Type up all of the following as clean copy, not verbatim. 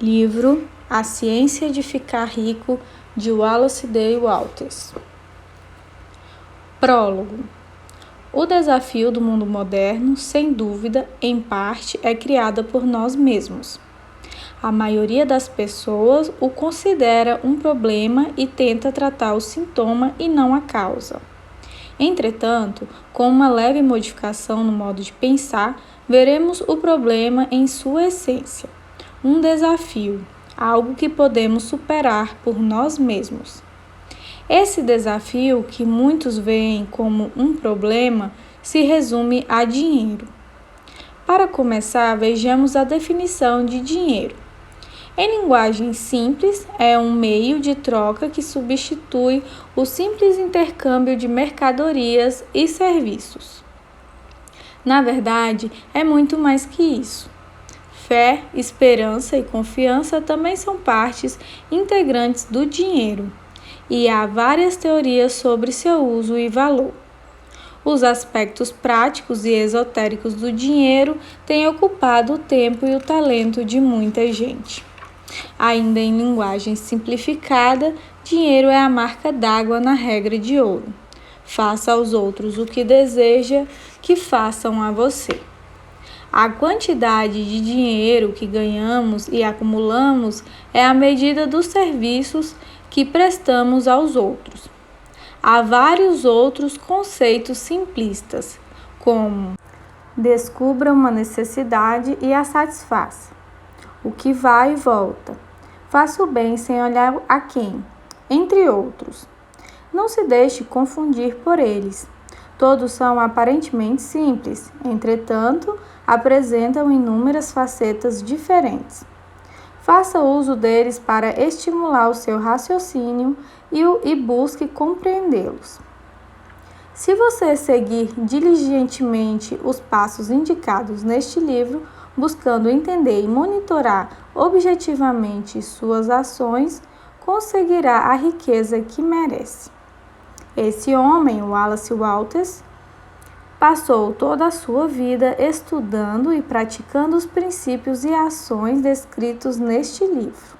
Livro A Ciência de Ficar Rico, de Wallace D. Walters. Prólogo. O desafio do mundo moderno, sem dúvida, em parte, é criado por nós mesmos. A maioria das pessoas o considera um problema e tenta tratar o sintoma e não a causa. Entretanto, com uma leve modificação no modo de pensar, veremos o problema em sua essência. Um desafio, algo que podemos superar por nós mesmos. Esse desafio, que muitos veem como um problema, se resume a dinheiro. Para começar, vejamos a definição de dinheiro. Em linguagem simples, é um meio de troca que substitui o simples intercâmbio de mercadorias e serviços. Na verdade, é muito mais que isso. Fé, esperança e confiança também são partes integrantes do dinheiro, e há várias teorias sobre seu uso e valor. Os aspectos práticos e esotéricos do dinheiro têm ocupado o tempo e o talento de muita gente. Ainda em linguagem simplificada, dinheiro é a marca d'água na regra de ouro. Faça aos outros o que deseja que façam a você. A quantidade de dinheiro que ganhamos e acumulamos é a medida dos serviços que prestamos aos outros. Há vários outros conceitos simplistas, como descubra uma necessidade e a satisfaça. O que vai e volta. Faça o bem sem olhar a quem, entre outros. Não se deixe confundir por eles. Todos são aparentemente simples, entretanto, apresentam inúmeras facetas diferentes. Faça uso deles para estimular o seu raciocínio e busque compreendê-los. Se você seguir diligentemente os passos indicados neste livro, buscando entender e monitorar objetivamente suas ações, conseguirá a riqueza que merece. Esse homem, Wallace Walters, passou toda a sua vida estudando e praticando os princípios e ações descritos neste livro.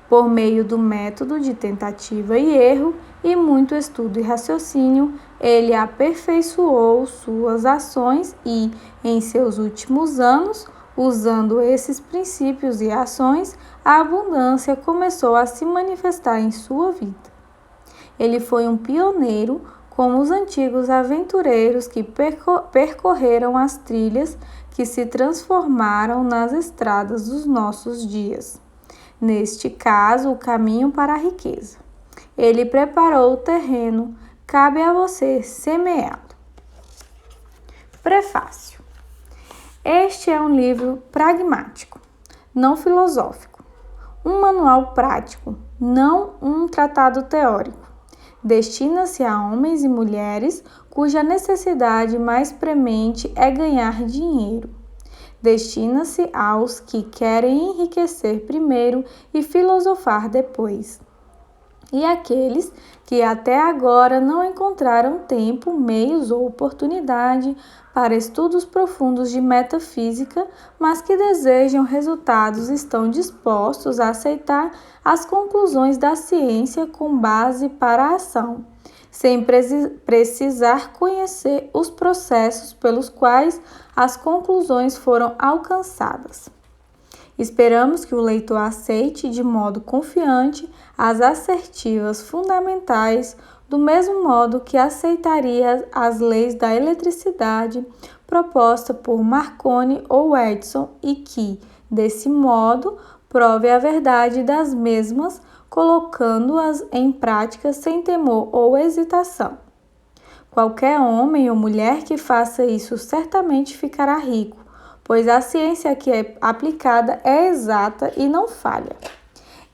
Por meio do método de tentativa e erro e muito estudo e raciocínio, ele aperfeiçoou suas ações e, em seus últimos anos, usando esses princípios e ações, a abundância começou a se manifestar em sua vida. Ele foi um pioneiro, como os antigos aventureiros que percorreram as trilhas que se transformaram nas estradas dos nossos dias. Neste caso, o caminho para a riqueza. Ele preparou o terreno, cabe a você semeá-lo. Prefácio. Este é um livro pragmático, não filosófico. Um manual prático, não um tratado teórico. Destina-se a homens e mulheres cuja necessidade mais premente é ganhar dinheiro. Destina-se aos que querem enriquecer primeiro e filosofar depois. E àqueles que até agora não encontraram tempo, meios ou oportunidade para estudos profundos de metafísica, mas que desejam resultados e estão dispostos a aceitar as conclusões da ciência com base para a ação, sem precisar conhecer os processos pelos quais as conclusões foram alcançadas. Esperamos que o leitor aceite de modo confiante as assertivas fundamentais, do mesmo modo que aceitaria as leis da eletricidade proposta por Marconi ou Edison e que, desse modo, prove a verdade das mesmas, colocando-as em prática sem temor ou hesitação. Qualquer homem ou mulher que faça isso certamente ficará rico, pois a ciência que é aplicada é exata e não falha.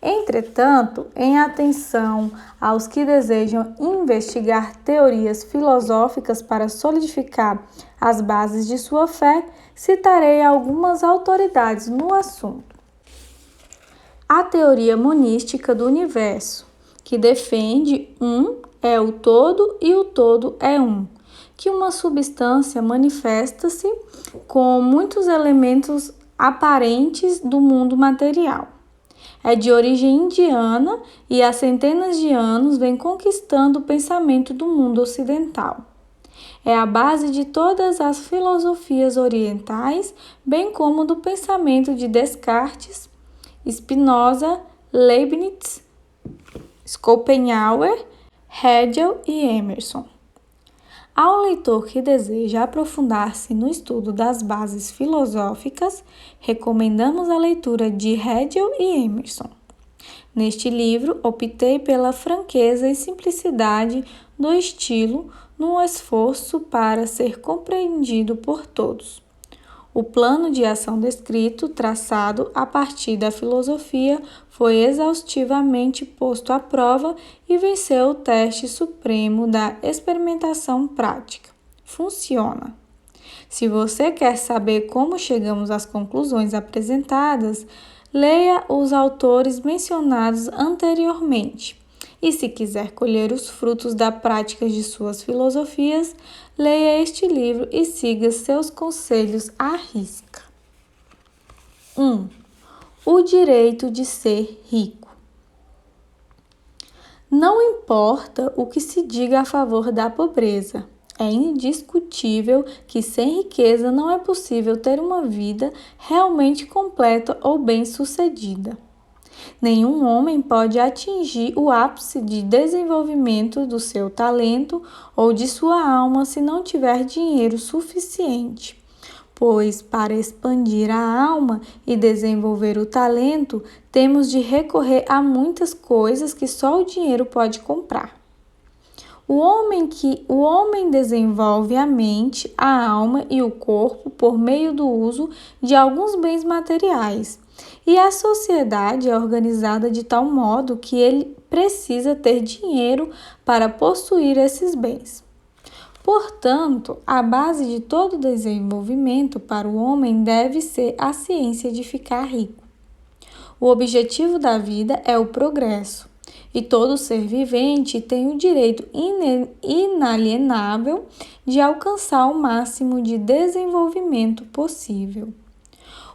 Entretanto, em atenção aos que desejam investigar teorias filosóficas para solidificar as bases de sua fé, citarei algumas autoridades no assunto. A teoria monística do universo, que defende um é o todo e o todo é um, que uma substância manifesta-se com muitos elementos aparentes do mundo material. É de origem indiana e há centenas de anos vem conquistando o pensamento do mundo ocidental. É a base de todas as filosofias orientais, bem como do pensamento de Descartes, Spinoza, Leibniz, Schopenhauer, Hegel e Emerson. Ao leitor que deseja aprofundar-se no estudo das bases filosóficas, recomendamos a leitura de Hegel e Emerson. Neste livro, optei pela franqueza e simplicidade do estilo num esforço para ser compreendido por todos. O plano de ação descrito, traçado a partir da filosofia, foi exaustivamente posto à prova e venceu o teste supremo da experimentação prática. Funciona! Se você quer saber como chegamos às conclusões apresentadas, leia os autores mencionados anteriormente. E se quiser colher os frutos da prática de suas filosofias, leia este livro e siga seus conselhos à risca. 1. O direito de ser rico. Não importa o que se diga a favor da pobreza, é indiscutível que sem riqueza não é possível ter uma vida realmente completa ou bem-sucedida. Nenhum homem pode atingir o ápice de desenvolvimento do seu talento ou de sua alma se não tiver dinheiro suficiente, pois para expandir a alma e desenvolver o talento, temos de recorrer a muitas coisas que só o dinheiro pode comprar. O homem desenvolve a mente, a alma e o corpo por meio do uso de alguns bens materiais. E a sociedade é organizada de tal modo que ele precisa ter dinheiro para possuir esses bens. Portanto, a base de todo desenvolvimento para o homem deve ser a ciência de ficar rico. O objetivo da vida é o progresso, e todo ser vivente tem o direito inalienável de alcançar o máximo de desenvolvimento possível.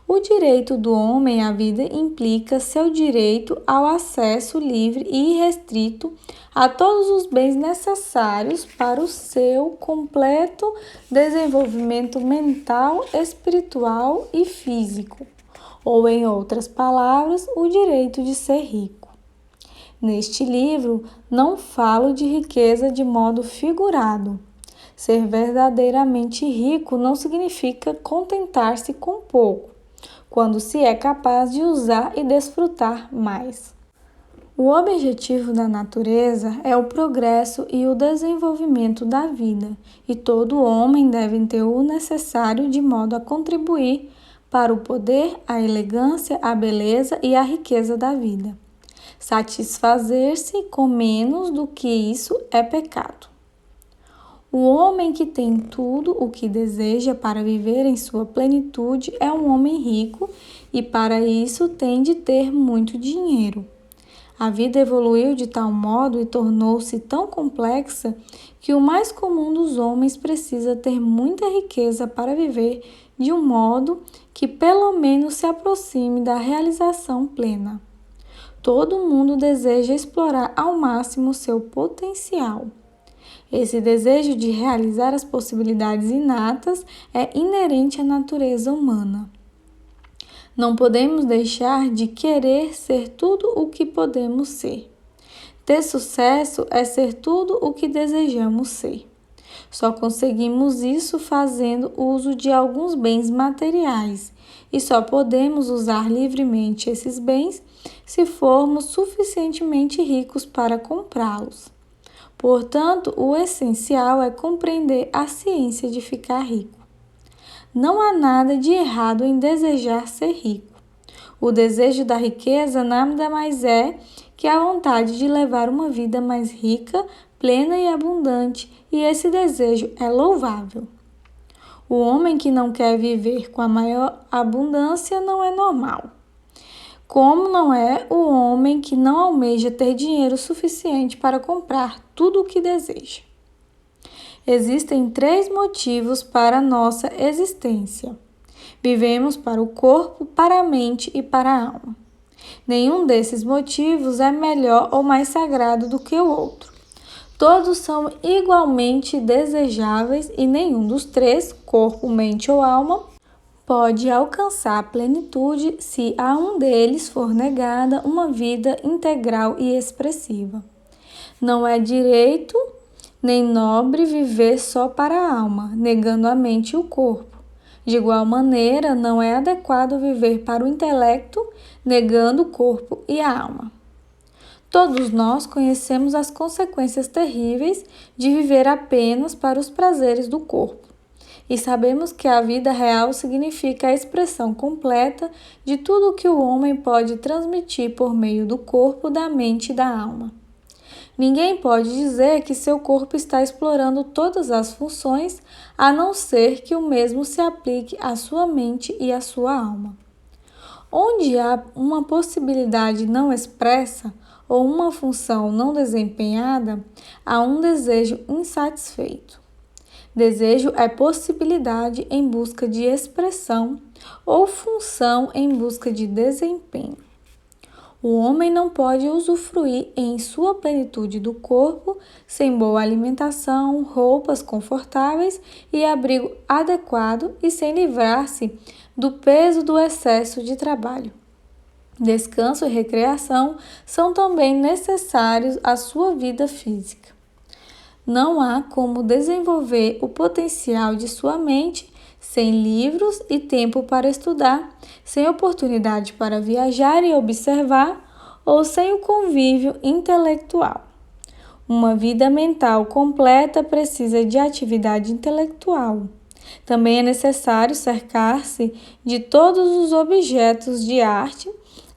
O direito do homem à vida implica seu direito ao acesso livre e irrestrito a todos os bens necessários para o seu completo desenvolvimento mental, espiritual e físico, ou, em outras palavras, o direito de ser rico. Neste livro, não falo de riqueza de modo figurado. Ser verdadeiramente rico não significa contentar-se com pouco, quando se é capaz de usar e desfrutar mais. O objetivo da natureza é o progresso e o desenvolvimento da vida, e todo homem deve ter o necessário de modo a contribuir para o poder, a elegância, a beleza e a riqueza da vida. Satisfazer-se com menos do que isso é pecado. O homem que tem tudo o que deseja para viver em sua plenitude é um homem rico e para isso tem de ter muito dinheiro. A vida evoluiu de tal modo e tornou-se tão complexa que o mais comum dos homens precisa ter muita riqueza para viver de um modo que pelo menos se aproxime da realização plena. Todo mundo deseja explorar ao máximo seu potencial. Esse desejo de realizar as possibilidades inatas é inerente à natureza humana. Não podemos deixar de querer ser tudo o que podemos ser. Ter sucesso é ser tudo o que desejamos ser. Só conseguimos isso fazendo uso de alguns bens materiais e só podemos usar livremente esses bens se formos suficientemente ricos para comprá-los. Portanto, o essencial é compreender a ciência de ficar rico. Não há nada de errado em desejar ser rico. O desejo da riqueza nada mais é que a vontade de levar uma vida mais rica, plena e abundante, e esse desejo é louvável. O homem que não quer viver com a maior abundância não é normal. Como não é o homem que não almeja ter dinheiro suficiente para comprar tudo o que deseja. Existem 3 motivos para a nossa existência. Vivemos para o corpo, para a mente e para a alma. Nenhum desses motivos é melhor ou mais sagrado do que o outro. Todos são igualmente desejáveis e nenhum dos três, corpo, mente ou alma, pode alcançar a plenitude se a um deles for negada uma vida integral e expressiva. Não é direito nem nobre viver só para a alma, negando a mente e o corpo. De igual maneira, não é adequado viver para o intelecto, negando o corpo e a alma. Todos nós conhecemos as consequências terríveis de viver apenas para os prazeres do corpo. E sabemos que a vida real significa a expressão completa de tudo o que o homem pode transmitir por meio do corpo, da mente e da alma. Ninguém pode dizer que seu corpo está explorando todas as funções, a não ser que o mesmo se aplique à sua mente e à sua alma. Onde há uma possibilidade não expressa ou uma função não desempenhada, há um desejo insatisfeito. Desejo é possibilidade em busca de expressão ou função em busca de desempenho. O homem não pode usufruir em sua plenitude do corpo sem boa alimentação, roupas confortáveis e abrigo adequado e sem livrar-se do peso do excesso de trabalho. Descanso e recreação são também necessários à sua vida física. Não há como desenvolver o potencial de sua mente sem livros e tempo para estudar, sem oportunidade para viajar e observar ou sem o convívio intelectual. Uma vida mental completa precisa de atividade intelectual. Também é necessário cercar-se de todos os objetos de arte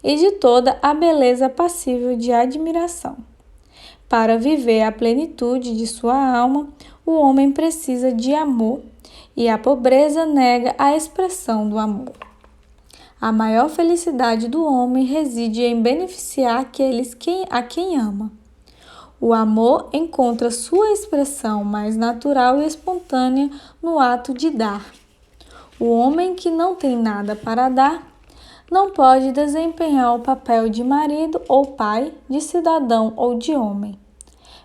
e de toda a beleza passível de admiração. Para viver a plenitude de sua alma, o homem precisa de amor, e a pobreza nega a expressão do amor. A maior felicidade do homem reside em beneficiar aqueles a quem ama. O amor encontra sua expressão mais natural e espontânea no ato de dar. O homem que não tem nada para dar não pode desempenhar o papel de marido ou pai, de cidadão ou de homem.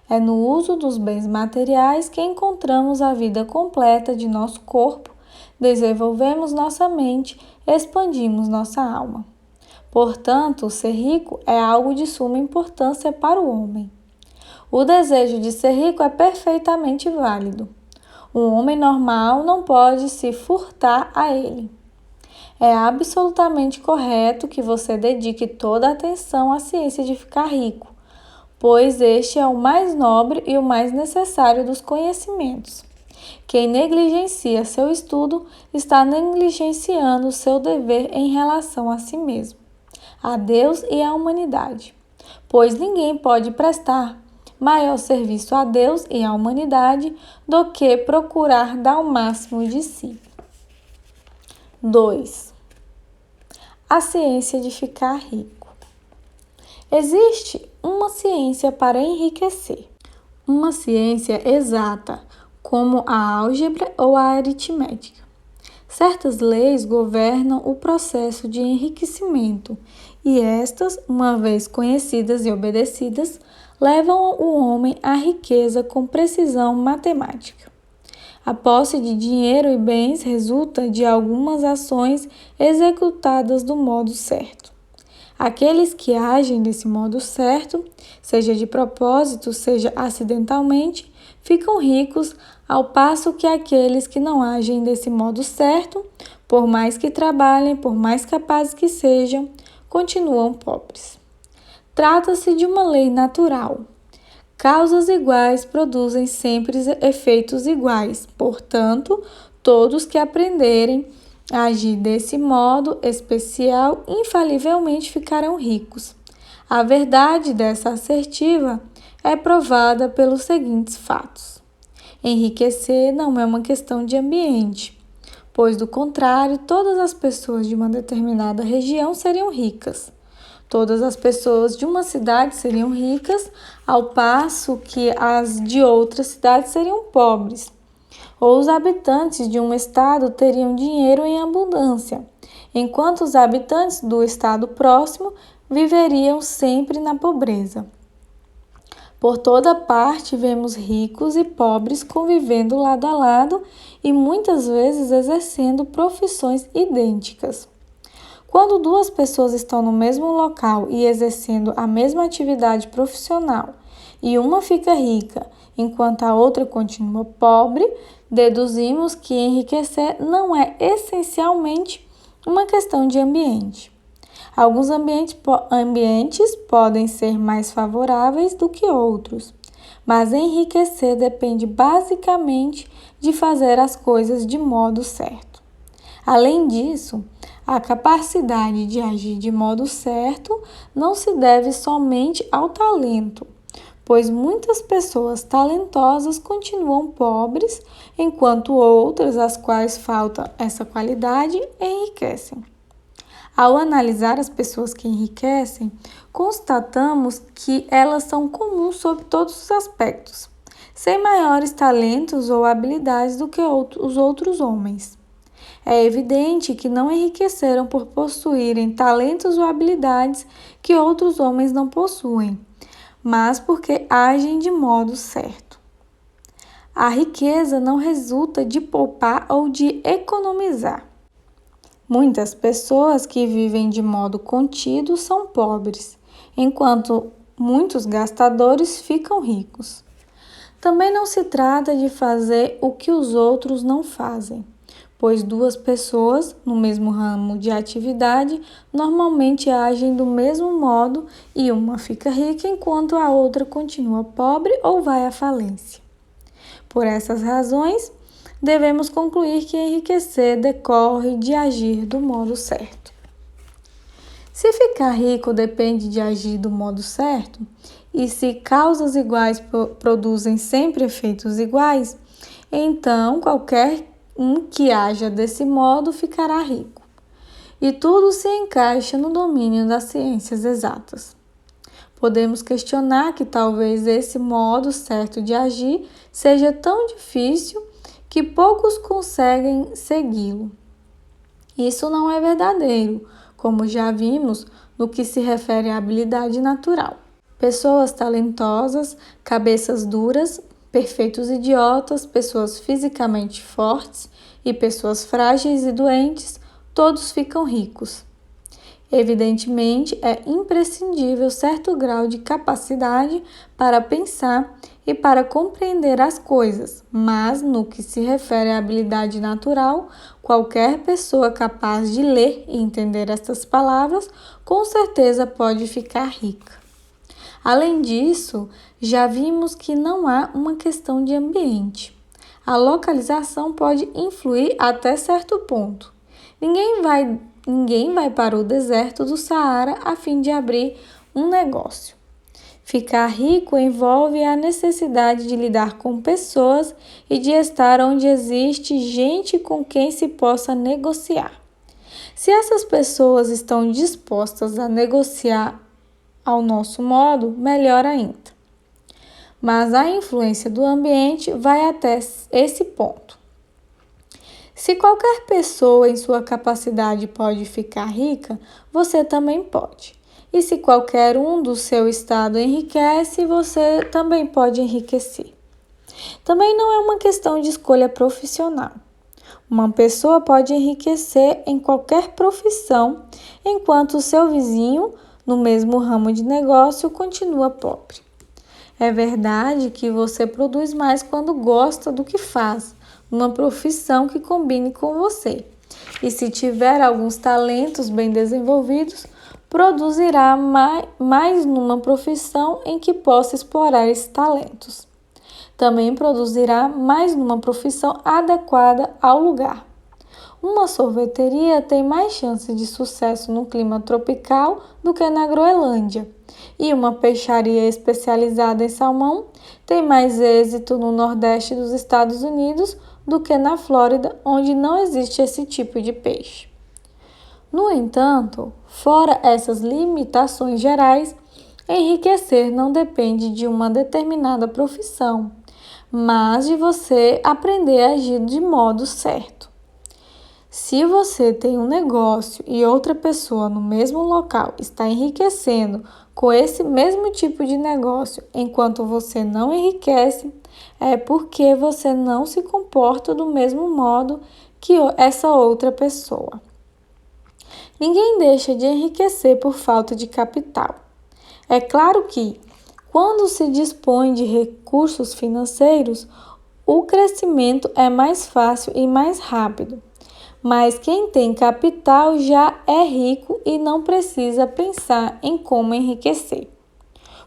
É no uso dos bens materiais que encontramos a vida completa de nosso corpo, desenvolvemos nossa mente, expandimos nossa alma. Portanto, ser rico é algo de suma importância para o homem. O desejo de ser rico é perfeitamente válido. Um homem normal não pode se furtar a ele. É absolutamente correto que você dedique toda a atenção à ciência de ficar rico, pois este é o mais nobre e o mais necessário dos conhecimentos. Quem negligencia seu estudo está negligenciando seu dever em relação a si mesmo, a Deus e à humanidade, pois ninguém pode prestar maior serviço a Deus e à humanidade do que procurar dar o máximo de si. 2. A ciência de ficar rico. Existe uma ciência para enriquecer, uma ciência exata, como a álgebra ou a aritmética. Certas leis governam o processo de enriquecimento e estas, uma vez conhecidas e obedecidas, levam o homem à riqueza com precisão matemática. A posse de dinheiro e bens resulta de algumas ações executadas do modo certo. Aqueles que agem desse modo certo, seja de propósito, seja acidentalmente, ficam ricos, ao passo que aqueles que não agem desse modo certo, por mais que trabalhem, por mais capazes que sejam, continuam pobres. Trata-se de uma lei natural. Causas iguais produzem sempre efeitos iguais, portanto, todos que aprenderem a agir desse modo especial infalivelmente ficarão ricos. A verdade dessa assertiva é provada pelos seguintes fatos. Enriquecer não é uma questão de ambiente, pois, do contrário, todas as pessoas de uma determinada região seriam ricas. Todas as pessoas de uma cidade seriam ricas, ao passo que as de outras cidades seriam pobres. Ou os habitantes de um estado teriam dinheiro em abundância, enquanto os habitantes do estado próximo viveriam sempre na pobreza. Por toda parte vemos ricos e pobres convivendo lado a lado e muitas vezes exercendo profissões idênticas. Quando duas pessoas estão no mesmo local e exercendo a mesma atividade profissional e uma fica rica enquanto a outra continua pobre, deduzimos que enriquecer não é essencialmente uma questão de ambiente. Alguns ambientes podem ser mais favoráveis do que outros, mas enriquecer depende basicamente de fazer as coisas de modo certo. Além disso, a capacidade de agir de modo certo não se deve somente ao talento, pois muitas pessoas talentosas continuam pobres, enquanto outras, às quais falta essa qualidade, enriquecem. Ao analisar as pessoas que enriquecem, constatamos que elas são comuns sob todos os aspectos, sem maiores talentos ou habilidades do que os outros homens. É evidente que não enriqueceram por possuírem talentos ou habilidades que outros homens não possuem, mas porque agem de modo certo. A riqueza não resulta de poupar ou de economizar. Muitas pessoas que vivem de modo contido são pobres, enquanto muitos gastadores ficam ricos. Também não se trata de fazer o que os outros não fazem, pois duas pessoas no mesmo ramo de atividade normalmente agem do mesmo modo e uma fica rica enquanto a outra continua pobre ou vai à falência. Por essas razões, devemos concluir que enriquecer decorre de agir do modo certo. Se ficar rico depende de agir do modo certo, e se causas iguais produzem sempre efeitos iguais, então qualquer um que haja desse modo ficará rico. E tudo se encaixa no domínio das ciências exatas. Podemos questionar que talvez esse modo certo de agir seja tão difícil que poucos conseguem segui-lo. Isso não é verdadeiro, como já vimos no que se refere à habilidade natural. Pessoas talentosas, cabeças duras, perfeitos idiotas, pessoas fisicamente fortes e pessoas frágeis e doentes, todos ficam ricos. Evidentemente, é imprescindível certo grau de capacidade para pensar e para compreender as coisas, mas no que se refere à habilidade natural, qualquer pessoa capaz de ler e entender estas palavras, com certeza pode ficar rica. Além disso, já vimos que não há uma questão de ambiente. A localização pode influir até certo ponto. Ninguém vai para o deserto do Saara a fim de abrir um negócio. Ficar rico envolve a necessidade de lidar com pessoas e de estar onde existe gente com quem se possa negociar. Se essas pessoas estão dispostas a negociar ao nosso modo, melhor ainda. Mas a influência do ambiente vai até esse ponto. Se qualquer pessoa em sua capacidade pode ficar rica, você também pode. E se qualquer um do seu estado enriquece, você também pode enriquecer. Também não é uma questão de escolha profissional. Uma pessoa pode enriquecer em qualquer profissão, enquanto o seu vizinho, no mesmo ramo de negócio, continua pobre. É verdade que você produz mais quando gosta do que faz, uma profissão que combine com você. E se tiver alguns talentos bem desenvolvidos, produzirá mais numa profissão em que possa explorar esses talentos. Também produzirá mais numa profissão adequada ao lugar. Uma sorveteria tem mais chance de sucesso no clima tropical do que na Groenlândia. E uma peixaria especializada em salmão tem mais êxito no Nordeste dos Estados Unidos do que na Flórida, onde não existe esse tipo de peixe. No entanto, fora essas limitações gerais, enriquecer não depende de uma determinada profissão, mas de você aprender a agir de modo certo. Se você tem um negócio e outra pessoa no mesmo local está enriquecendo com esse mesmo tipo de negócio, enquanto você não enriquece, é porque você não se comporta do mesmo modo que essa outra pessoa. Ninguém deixa de enriquecer por falta de capital. É claro que, quando se dispõe de recursos financeiros, o crescimento é mais fácil e mais rápido. Mas quem tem capital já é rico e não precisa pensar em como enriquecer.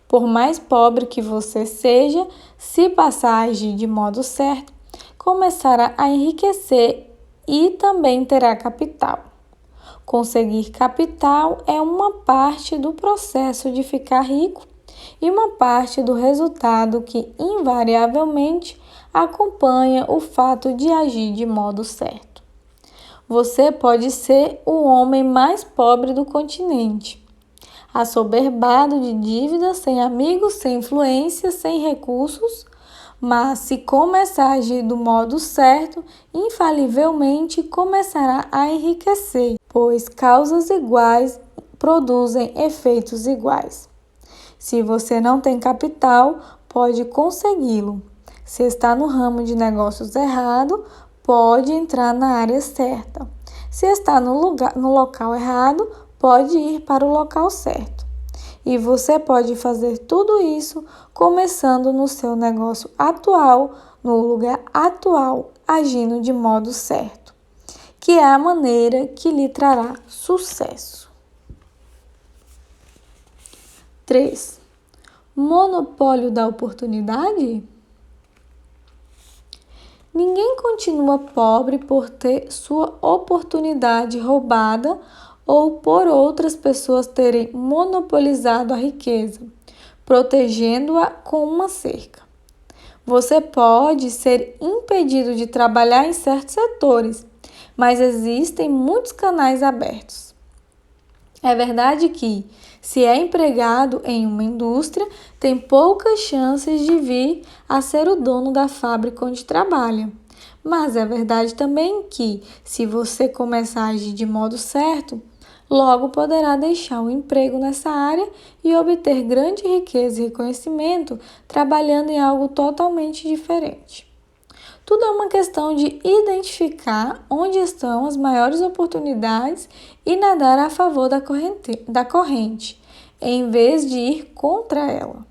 Por mais pobre que você seja, se passar a agir de modo certo, começará a enriquecer e também terá capital. Conseguir capital é uma parte do processo de ficar rico e uma parte do resultado que invariavelmente acompanha o fato de agir de modo certo. Você pode ser o homem mais pobre do continente, assoberbado de dívidas, sem amigos, sem influência, sem recursos, mas se começar a agir do modo certo, infalivelmente começará a enriquecer, pois causas iguais produzem efeitos iguais. Se você não tem capital, pode consegui-lo. Se está no ramo de negócios errado, pode entrar na área certa. Se está no local errado, pode ir para o local certo. E você pode fazer tudo isso começando no seu negócio atual, no lugar atual, agindo de modo certo, que é a maneira que lhe trará sucesso. 3. Monopólio da oportunidade? Ninguém continua pobre por ter sua oportunidade roubada ou por outras pessoas terem monopolizado a riqueza, protegendo-a com uma cerca. Você pode ser impedido de trabalhar em certos setores, mas existem muitos canais abertos. É verdade que, se é empregado em uma indústria, tem poucas chances de vir a ser o dono da fábrica onde trabalha. Mas é verdade também que, se você começar a agir de modo certo, logo poderá deixar o emprego nessa área e obter grande riqueza e reconhecimento trabalhando em algo totalmente diferente. Tudo é uma questão de identificar onde estão as maiores oportunidades e nadar a favor da corrente, em vez de ir contra ela.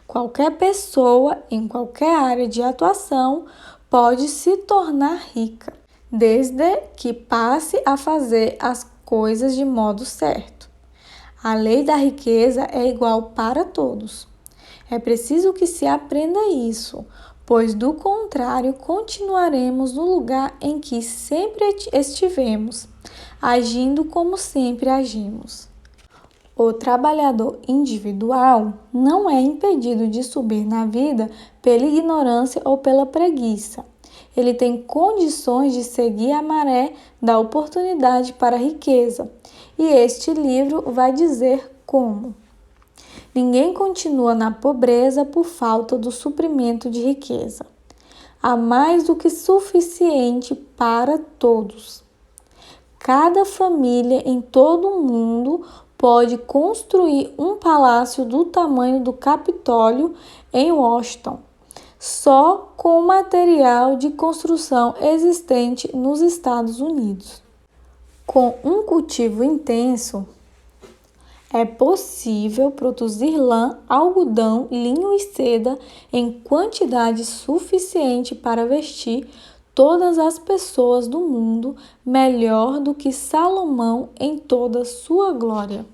Qualquer pessoa, em qualquer área de atuação, pode se tornar rica, desde que passe a fazer as coisas de modo certo. A lei da riqueza é igual para todos. É preciso que se aprenda isso, pois do contrário continuaremos no lugar em que sempre estivemos, agindo como sempre agimos. O trabalhador individual não é impedido de subir na vida pela ignorância ou pela preguiça. Ele tem condições de seguir a maré da oportunidade para a riqueza, e este livro vai dizer como. Ninguém continua na pobreza por falta do suprimento de riqueza. Há mais do que suficiente para todos. Cada família em todo o mundo pode construir um palácio do tamanho do Capitólio em Washington, só com o material de construção existente nos Estados Unidos. Com um cultivo intenso, é possível produzir lã, algodão, linho e seda em quantidade suficiente para vestir todas as pessoas do mundo melhor do que Salomão em toda sua glória,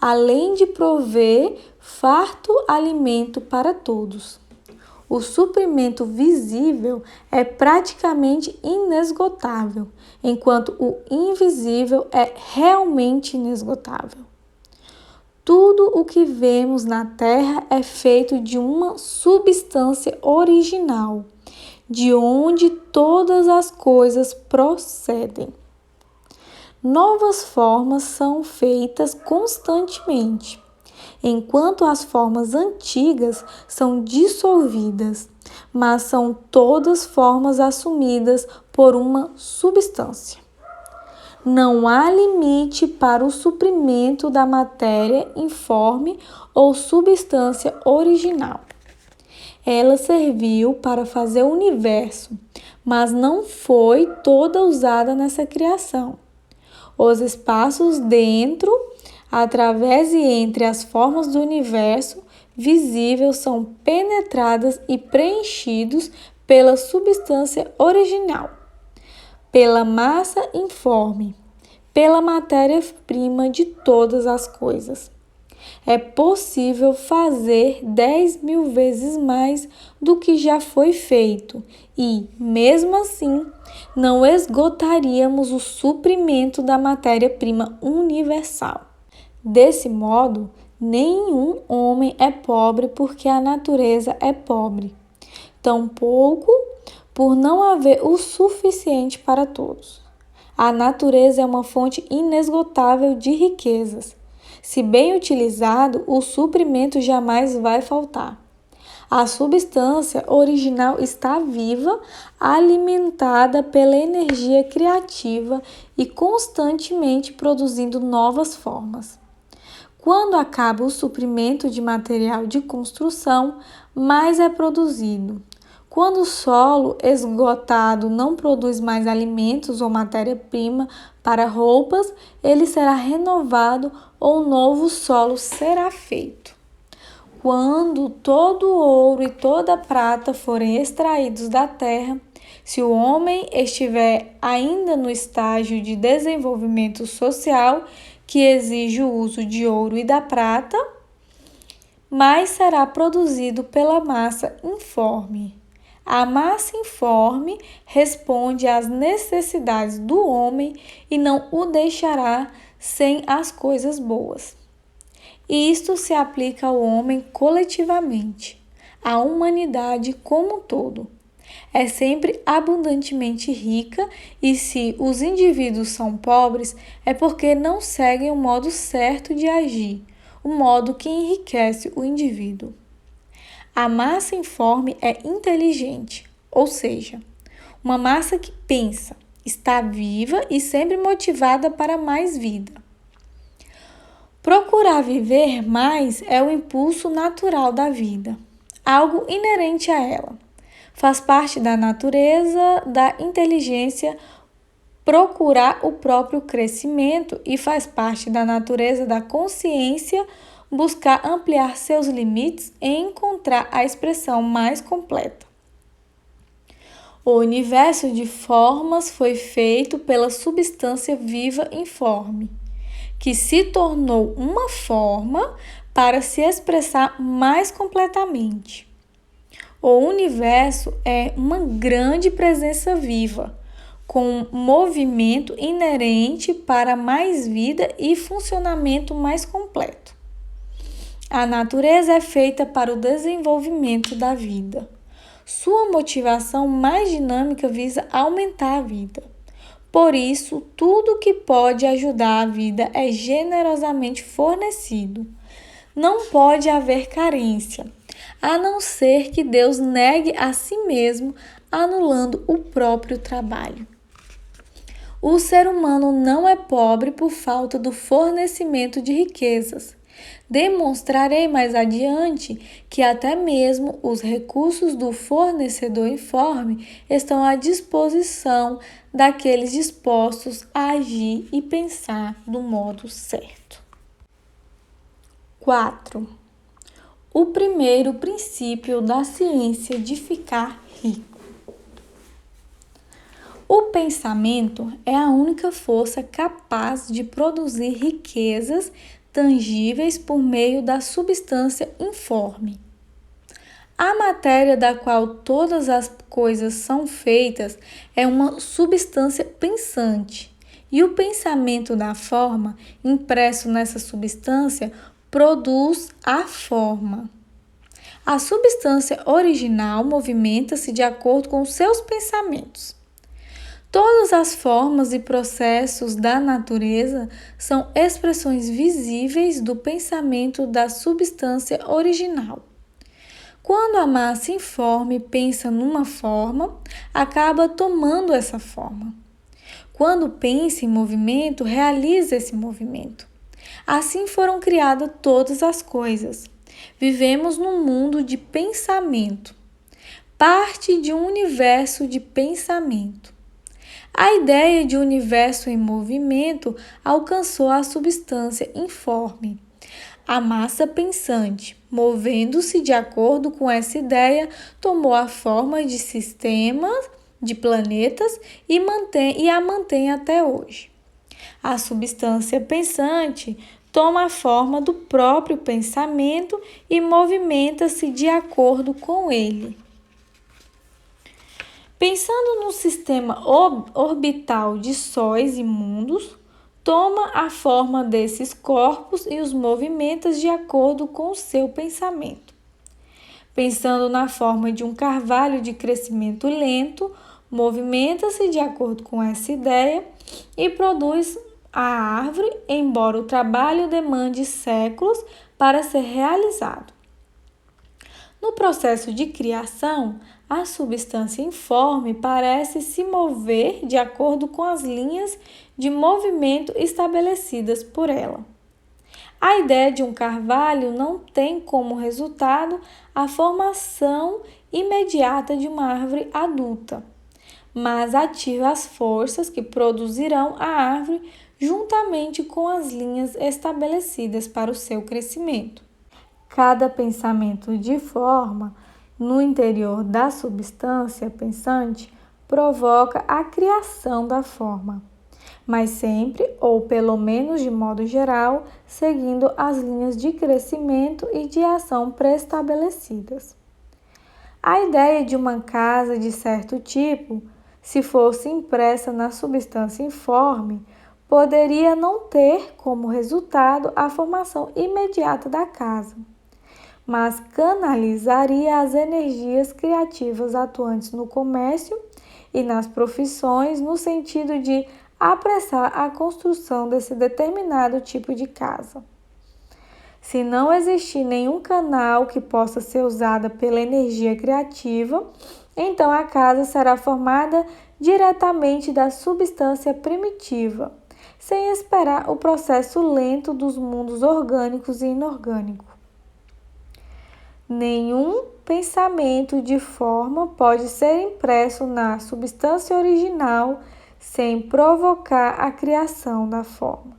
além de prover farto alimento para todos. O suprimento visível é praticamente inesgotável, enquanto o invisível é realmente inesgotável. Tudo o que vemos na Terra é feito de uma substância original, de onde todas as coisas procedem. Novas formas são feitas constantemente, enquanto as formas antigas são dissolvidas, mas são todas formas assumidas por uma substância. Não há limite para o suprimento da matéria informe ou substância original. Ela serviu para fazer o universo, mas não foi toda usada nessa criação. Os espaços dentro, através e entre as formas do universo visível são penetradas e preenchidos pela substância original, pela massa informe, pela matéria-prima de todas as coisas. É possível fazer 10.000 vezes mais do que já foi feito e, mesmo assim, não esgotaríamos o suprimento da matéria-prima universal. Desse modo, nenhum homem é pobre porque a natureza é pobre, tampouco por não haver o suficiente para todos. A natureza é uma fonte inesgotável de riquezas. Se bem utilizado, o suprimento jamais vai faltar. A substância original está viva, alimentada pela energia criativa e constantemente produzindo novas formas. Quando acaba o suprimento de material de construção, mais é produzido. Quando o solo esgotado não produz mais alimentos ou matéria-prima para roupas, ele será renovado ou um novo solo será feito. Quando todo o ouro e toda a prata forem extraídos da terra, se o homem estiver ainda no estágio de desenvolvimento social, que exige o uso de ouro e da prata, mais será produzido pela massa informe. A massa informe responde às necessidades do homem e não o deixará sem as coisas boas. Isto se aplica ao homem coletivamente, à humanidade como um todo. É sempre abundantemente rica e se os indivíduos são pobres é porque não seguem o modo certo de agir, o modo que enriquece o indivíduo. A massa informe é inteligente, ou seja, uma massa que pensa, está viva e sempre motivada para mais vida. Procurar viver mais é o impulso natural da vida, algo inerente a ela. Faz parte da natureza da inteligência procurar o próprio crescimento e faz parte da natureza da consciência buscar ampliar seus limites e encontrar a expressão mais completa. O universo de formas foi feito pela substância viva informe, que se tornou uma forma para se expressar mais completamente. O universo é uma grande presença viva, com movimento inerente para mais vida e funcionamento mais completo. A natureza é feita para o desenvolvimento da vida. Sua motivação mais dinâmica visa aumentar a vida. Por isso, tudo que pode ajudar a vida é generosamente fornecido. Não pode haver carência, a não ser que Deus negue a si mesmo, anulando o próprio trabalho. O ser humano não é pobre por falta do fornecimento de riquezas. Demonstrarei mais adiante que até mesmo os recursos do fornecedor informe estão à disposição daqueles dispostos a agir e pensar do modo certo. 4. O primeiro princípio da ciência de ficar rico. O pensamento é a única força capaz de produzir riquezas tangíveis por meio da substância informe. A matéria da qual todas as coisas são feitas é uma substância pensante, e o pensamento da forma, impresso nessa substância, produz a forma. A substância original movimenta-se de acordo com seus pensamentos. Todas as formas e processos da natureza são expressões visíveis do pensamento da substância original. Quando a massa informe pensa numa forma, acaba tomando essa forma. Quando pensa em movimento, realiza esse movimento. Assim foram criadas todas as coisas. Vivemos num mundo de pensamento, parte de um universo de pensamento. A ideia de universo em movimento alcançou a substância informe. A massa pensante, movendo-se de acordo com essa ideia, tomou a forma de sistemas de planetas e a mantém até hoje. A substância pensante toma a forma do próprio pensamento e movimenta-se de acordo com ele. Pensando no sistema orbital de sóis e mundos, toma a forma desses corpos e os movimenta de acordo com o seu pensamento. Pensando na forma de um carvalho de crescimento lento, movimenta-se de acordo com essa ideia e produz a árvore, embora o trabalho demande séculos para ser realizado. No processo de criação, a substância informe parece se mover de acordo com as linhas de movimento estabelecidas por ela. A ideia de um carvalho não tem como resultado a formação imediata de uma árvore adulta, mas ativa as forças que produzirão a árvore juntamente com as linhas estabelecidas para o seu crescimento. Cada pensamento de forma no interior da substância pensante provoca a criação da forma, mas sempre, ou pelo menos de modo geral, seguindo as linhas de crescimento e de ação pré-estabelecidas. A ideia de uma casa de certo tipo, se fosse impressa na substância informe, poderia não ter como resultado a formação imediata da casa, mas canalizaria as energias criativas atuantes no comércio e nas profissões no sentido de apressar a construção desse determinado tipo de casa. Se não existir nenhum canal que possa ser usado pela energia criativa, então a casa será formada diretamente da substância primitiva, sem esperar o processo lento dos mundos orgânicos e inorgânicos. Nenhum pensamento de forma pode ser impresso na substância original sem provocar a criação da forma.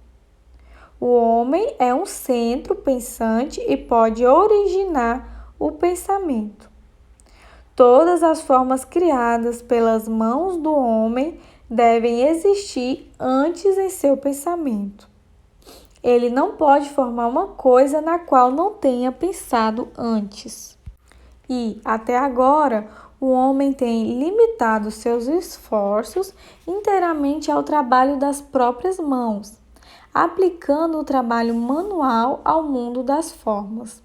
O homem é um centro pensante e pode originar o pensamento. Todas as formas criadas pelas mãos do homem devem existir antes em seu pensamento. Ele não pode formar uma coisa na qual não tenha pensado antes. E, até agora, o homem tem limitado seus esforços inteiramente ao trabalho das próprias mãos, aplicando o trabalho manual ao mundo das formas,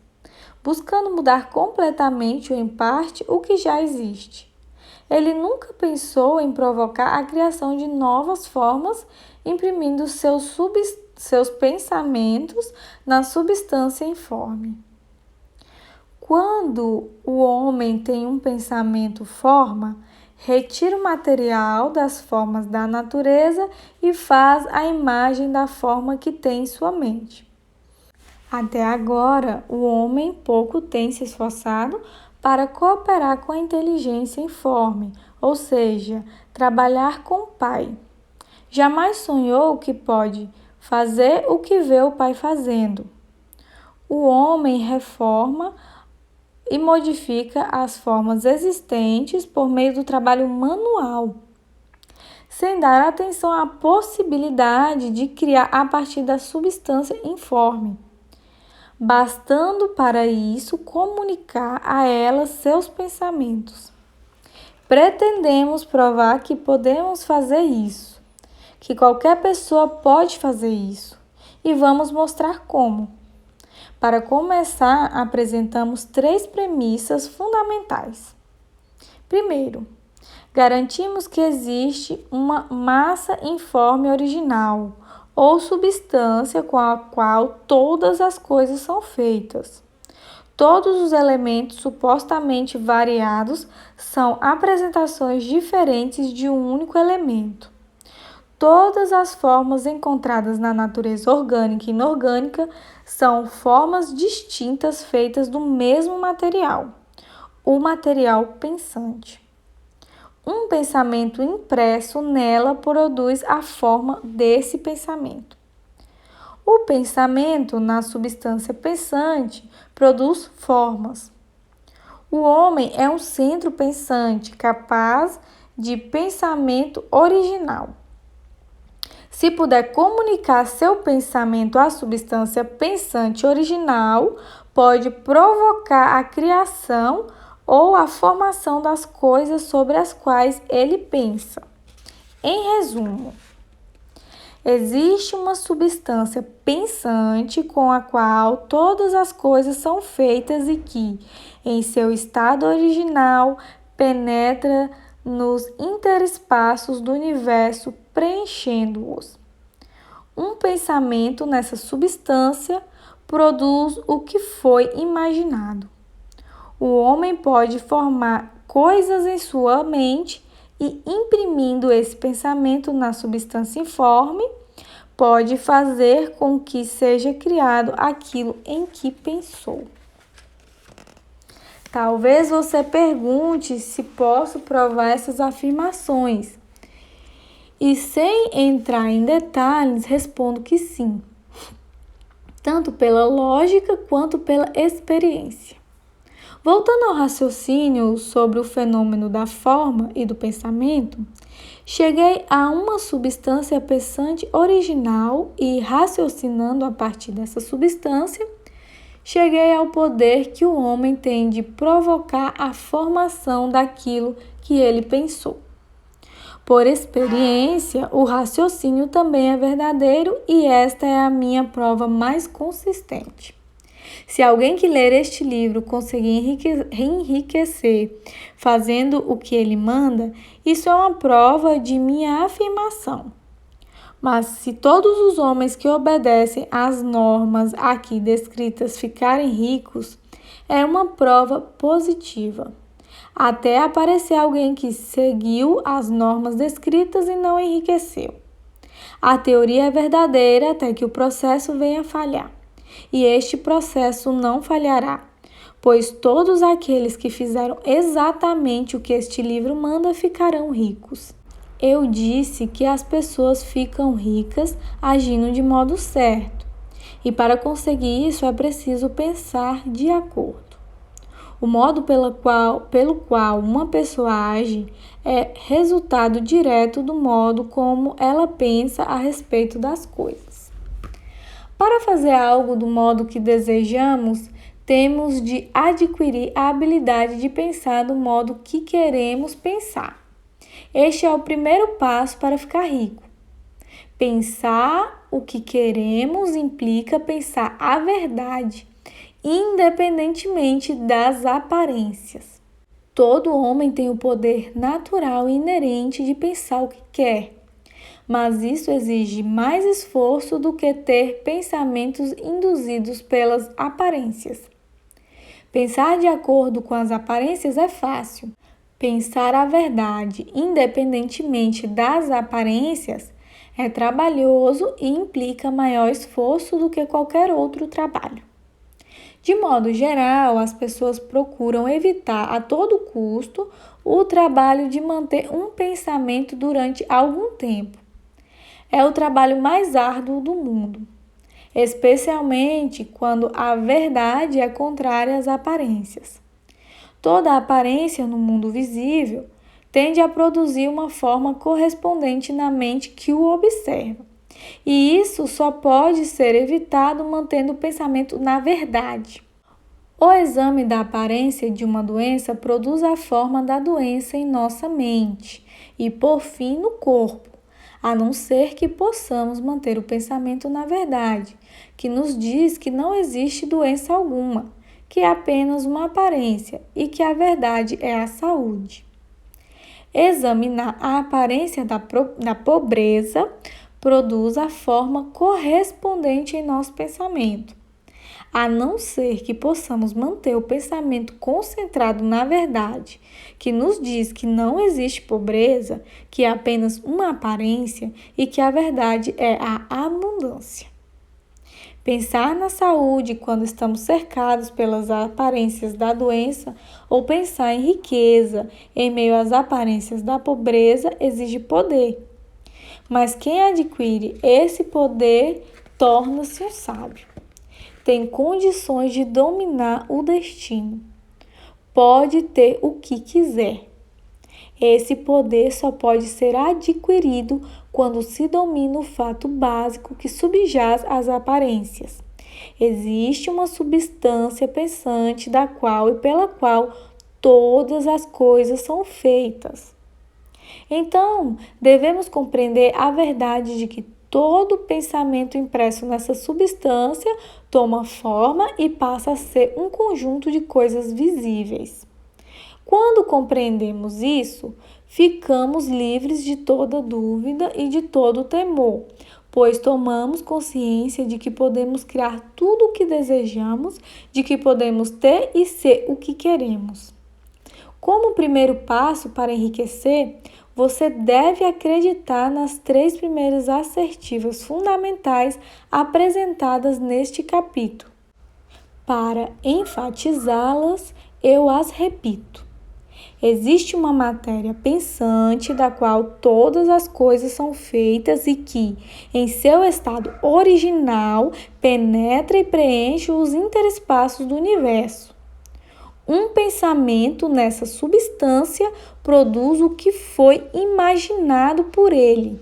buscando mudar completamente ou em parte o que já existe. Ele nunca pensou em provocar a criação de novas formas, imprimindo seus pensamentos na substância informe. Quando o homem tem um pensamento forma, retira o material das formas da natureza e faz a imagem da forma que tem em sua mente. Até agora, o homem pouco tem se esforçado para cooperar com a inteligência informe, ou seja, trabalhar com o Pai. Jamais sonhou que pode fazer o que vê o Pai fazendo. O homem reforma e modifica as formas existentes por meio do trabalho manual, sem dar atenção à possibilidade de criar a partir da substância informe, bastando para isso comunicar a ela seus pensamentos. Pretendemos provar que podemos fazer isso, que qualquer pessoa pode fazer isso, e vamos mostrar como. Para começar, apresentamos 3 premissas fundamentais. Primeiro, garantimos que existe uma massa informe original, ou substância com a qual todas as coisas são feitas. Todos os elementos supostamente variados são apresentações diferentes de um único elemento. Todas as formas encontradas na natureza orgânica e inorgânica são formas distintas feitas do mesmo material, o material pensante. Um pensamento impresso nela produz a forma desse pensamento. O pensamento na substância pensante produz formas. O homem é um centro pensante capaz de pensamento original. Se puder comunicar seu pensamento à substância pensante original, pode provocar a criação ou a formação das coisas sobre as quais ele pensa. Em resumo, existe uma substância pensante com a qual todas as coisas são feitas e que, em seu estado original, penetra nos interespaços do universo, preenchendo-os. Um pensamento nessa substância produz o que foi imaginado. O homem pode formar coisas em sua mente e, imprimindo esse pensamento na substância informe, pode fazer com que seja criado aquilo em que pensou. Talvez você pergunte se posso provar essas afirmações. E sem entrar em detalhes, respondo que sim, tanto pela lógica quanto pela experiência. Voltando ao raciocínio sobre o fenômeno da forma e do pensamento, cheguei a uma substância pensante original e, raciocinando a partir dessa substância, cheguei ao poder que o homem tem de provocar a formação daquilo que ele pensou. Por experiência, o raciocínio também é verdadeiro e esta é a minha prova mais consistente. Se alguém que ler este livro conseguir enriquecer fazendo o que ele manda, isso é uma prova de minha afirmação. Mas se todos os homens que obedecem às normas aqui descritas ficarem ricos, é uma prova positiva. Até aparecer alguém que seguiu as normas descritas e não enriqueceu. A teoria é verdadeira até que o processo venha a falhar. E este processo não falhará, pois todos aqueles que fizeram exatamente o que este livro manda ficarão ricos. Eu disse que as pessoas ficam ricas agindo de modo certo, e para conseguir isso é preciso pensar de acordo. O modo pelo qual uma pessoa age é resultado direto do modo como ela pensa a respeito das coisas. Para fazer algo do modo que desejamos, temos de adquirir a habilidade de pensar do modo que queremos pensar. Este é o primeiro passo para ficar rico. Pensar o que queremos implica pensar a verdade, independentemente das aparências. Todo homem tem o poder natural e inerente de pensar o que quer, mas isso exige mais esforço do que ter pensamentos induzidos pelas aparências. Pensar de acordo com as aparências é fácil. Pensar a verdade, independentemente das aparências, é trabalhoso e implica maior esforço do que qualquer outro trabalho. De modo geral, as pessoas procuram evitar a todo custo o trabalho de manter um pensamento durante algum tempo. É o trabalho mais árduo do mundo, especialmente quando a verdade é contrária às aparências. Toda aparência no mundo visível tende a produzir uma forma correspondente na mente que o observa. E isso só pode ser evitado mantendo o pensamento na verdade. O exame da aparência de uma doença produz a forma da doença em nossa mente e, por fim, no corpo, a não ser que possamos manter o pensamento na verdade, que nos diz que não existe doença alguma, que é apenas uma aparência e que a verdade é a saúde. Examinar a aparência da pobreza produz a forma correspondente em nosso pensamento. A não ser que possamos manter o pensamento concentrado na verdade, que nos diz que não existe pobreza, que é apenas uma aparência e que a verdade é a abundância. Pensar na saúde quando estamos cercados pelas aparências da doença ou pensar em riqueza em meio às aparências da pobreza exige poder. Mas quem adquire esse poder torna-se um sábio. Tem condições de dominar o destino. Pode ter o que quiser. Esse poder só pode ser adquirido quando se domina o fato básico que subjaz às aparências. Existe uma substância pensante da qual e pela qual todas as coisas são feitas. Então, devemos compreender a verdade de que todo pensamento impresso nessa substância toma forma e passa a ser um conjunto de coisas visíveis. Quando compreendemos isso, ficamos livres de toda dúvida e de todo temor, pois tomamos consciência de que podemos criar tudo o que desejamos, de que podemos ter e ser o que queremos. Como primeiro passo para enriquecer, você deve acreditar nas 3 primeiras assertivas fundamentais apresentadas neste capítulo. Para enfatizá-las, eu as repito. Existe uma matéria pensante da qual todas as coisas são feitas e que, em seu estado original, penetra e preenche os interespaços do universo. Um pensamento nessa substância produz o que foi imaginado por ele.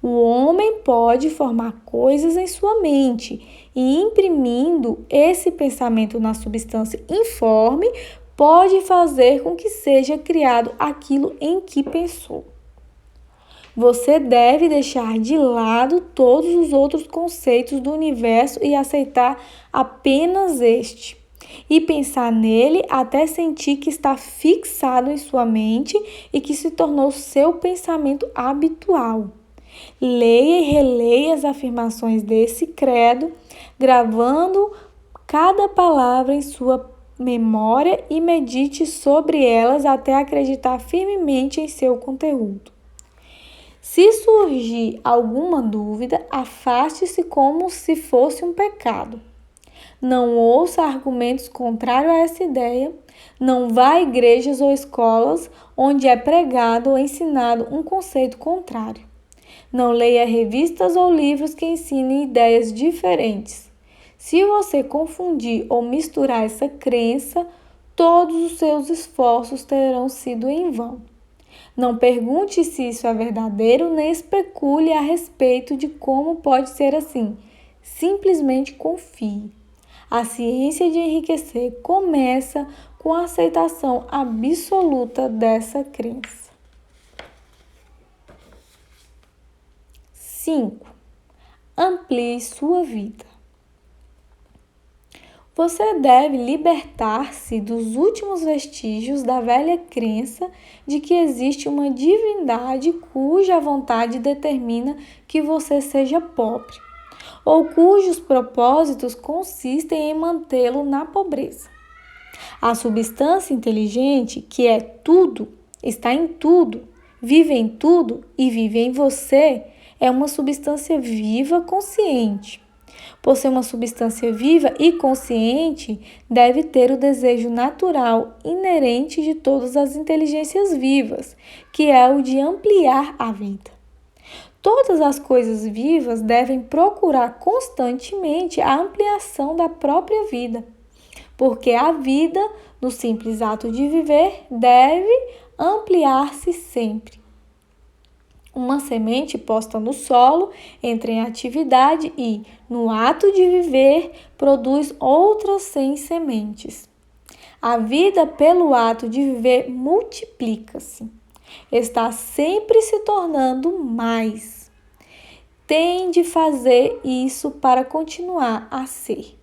O homem pode formar coisas em sua mente e, imprimindo esse pensamento na substância informe, pode fazer com que seja criado aquilo em que pensou. Você deve deixar de lado todos os outros conceitos do universo e aceitar apenas este, e pensar nele até sentir que está fixado em sua mente e que se tornou seu pensamento habitual. Leia e releia as afirmações desse credo, gravando cada palavra em sua memória e medite sobre elas até acreditar firmemente em seu conteúdo. Se surgir alguma dúvida, afaste-se como se fosse um pecado. Não ouça argumentos contrários a essa ideia, não vá a igrejas ou escolas onde é pregado ou ensinado um conceito contrário. Não leia revistas ou livros que ensinem ideias diferentes. Se você confundir ou misturar essa crença, todos os seus esforços terão sido em vão. Não pergunte se isso é verdadeiro, nem especule a respeito de como pode ser assim. Simplesmente confie. A ciência de enriquecer começa com a aceitação absoluta dessa crença. 5. Amplie sua vida. Você deve libertar-se dos últimos vestígios da velha crença de que existe uma divindade cuja vontade determina que você seja pobre, ou cujos propósitos consistem em mantê-lo na pobreza. A substância inteligente, que é tudo, está em tudo, vive em tudo e vive em você, é uma substância viva consciente. Por ser uma substância viva e consciente, deve ter o desejo natural inerente de todas as inteligências vivas, que é o de ampliar a vida. Todas as coisas vivas devem procurar constantemente a ampliação da própria vida, porque a vida, no simples ato de viver, deve ampliar-se sempre. Uma semente posta no solo entra em atividade e, no ato de viver, produz outras 100 sementes. A vida, pelo ato de viver, multiplica-se. Está sempre se tornando mais. Tem de fazer isso para continuar a ser.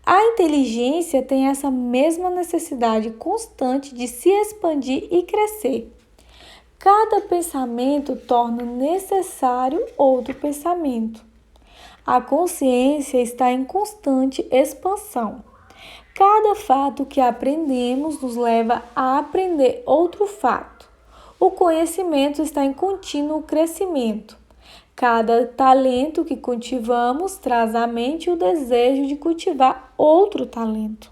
A inteligência tem essa mesma necessidade constante de se expandir e crescer. Cada pensamento torna necessário outro pensamento. A consciência está em constante expansão. Cada fato que aprendemos nos leva a aprender outro fato. O conhecimento está em contínuo crescimento. Cada talento que cultivamos traz à mente o desejo de cultivar outro talento.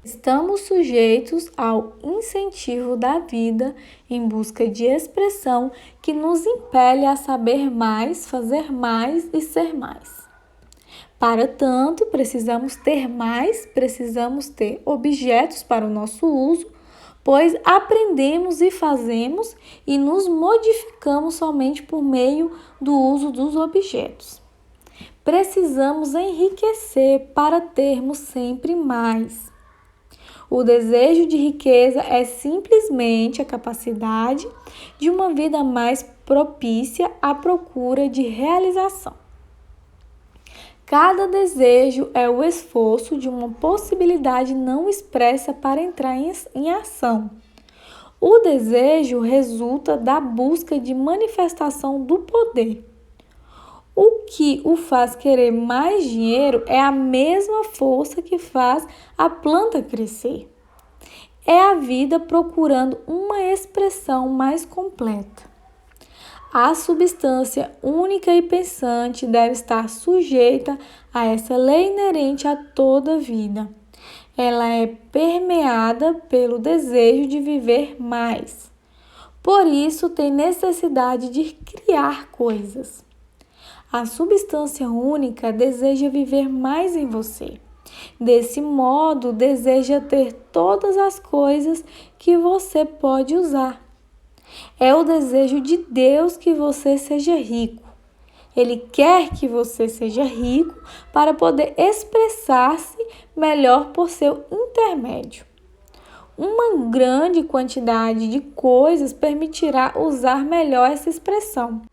Estamos sujeitos ao incentivo da vida em busca de expressão que nos impele a saber mais, fazer mais e ser mais. Para tanto, precisamos ter objetos para o nosso uso, pois aprendemos e fazemos e nos modificamos somente por meio do uso dos objetos. Precisamos enriquecer para termos sempre mais. O desejo de riqueza é simplesmente a capacidade de uma vida mais propícia à procura de realização. Cada desejo é o esforço de uma possibilidade não expressa para entrar em ação. O desejo resulta da busca de manifestação do poder. O que o faz querer mais dinheiro é a mesma força que faz a planta crescer. É a vida procurando uma expressão mais completa. A substância única e pensante deve estar sujeita a essa lei inerente a toda vida. Ela é permeada pelo desejo de viver mais. Por isso, tem necessidade de criar coisas. A substância única deseja viver mais em você. Desse modo, deseja ter todas as coisas que você pode usar. É o desejo de Deus que você seja rico. Ele quer que você seja rico para poder expressar-se melhor por seu intermédio. Uma grande quantidade de coisas permitirá usar melhor essa expressão.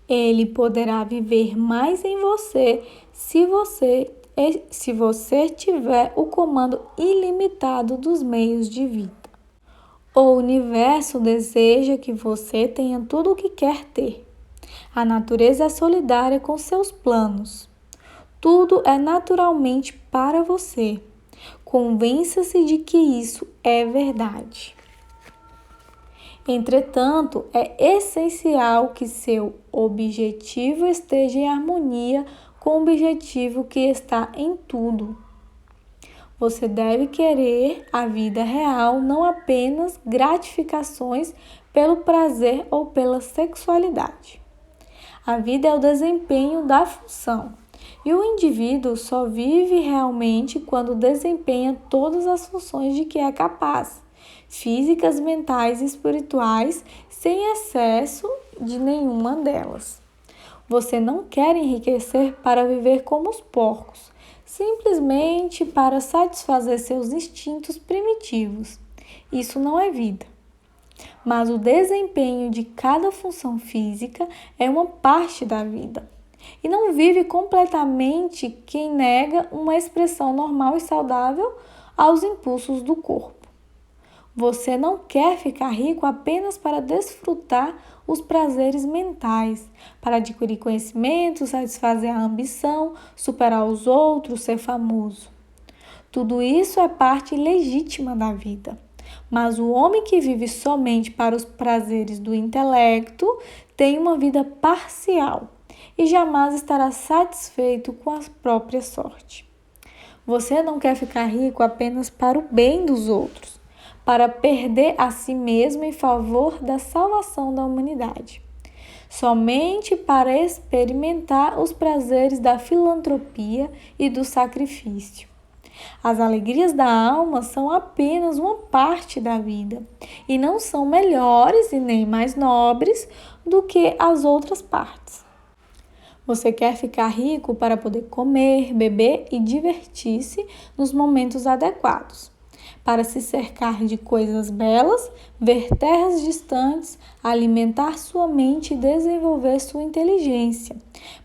Ele poderá viver mais em você se você tiver o comando ilimitado dos meios de vida. O universo deseja que você tenha tudo o que quer ter. A natureza é solidária com seus planos. Tudo é naturalmente para você. Convença-se de que isso é verdade. Entretanto, é essencial que seu objetivo esteja em harmonia com o objetivo que está em tudo. Você deve querer a vida real, não apenas gratificações pelo prazer ou pela sexualidade. A vida é o desempenho da função, e o indivíduo só vive realmente quando desempenha todas as funções de que é capaz, físicas, mentais e espirituais, sem excesso de nenhuma delas. Você não quer enriquecer para viver como os porcos, simplesmente para satisfazer seus instintos primitivos. Isso não é vida. Mas o desempenho de cada função física é uma parte da vida. E não vive completamente quem nega uma expressão normal e saudável aos impulsos do corpo. Você não quer ficar rico apenas para desfrutar os prazeres mentais, para adquirir conhecimento, satisfazer a ambição, superar os outros, ser famoso. Tudo isso é parte legítima da vida. Mas o homem que vive somente para os prazeres do intelecto tem uma vida parcial e jamais estará satisfeito com a própria sorte. Você não quer ficar rico apenas para o bem dos outros, para perder a si mesmo em favor da salvação da humanidade. Somente para experimentar os prazeres da filantropia e do sacrifício. As alegrias da alma são apenas uma parte da vida e não são melhores e nem mais nobres do que as outras partes. Você quer ficar rico para poder comer, beber e divertir-se nos momentos adequados, para se cercar de coisas belas, ver terras distantes, alimentar sua mente e desenvolver sua inteligência,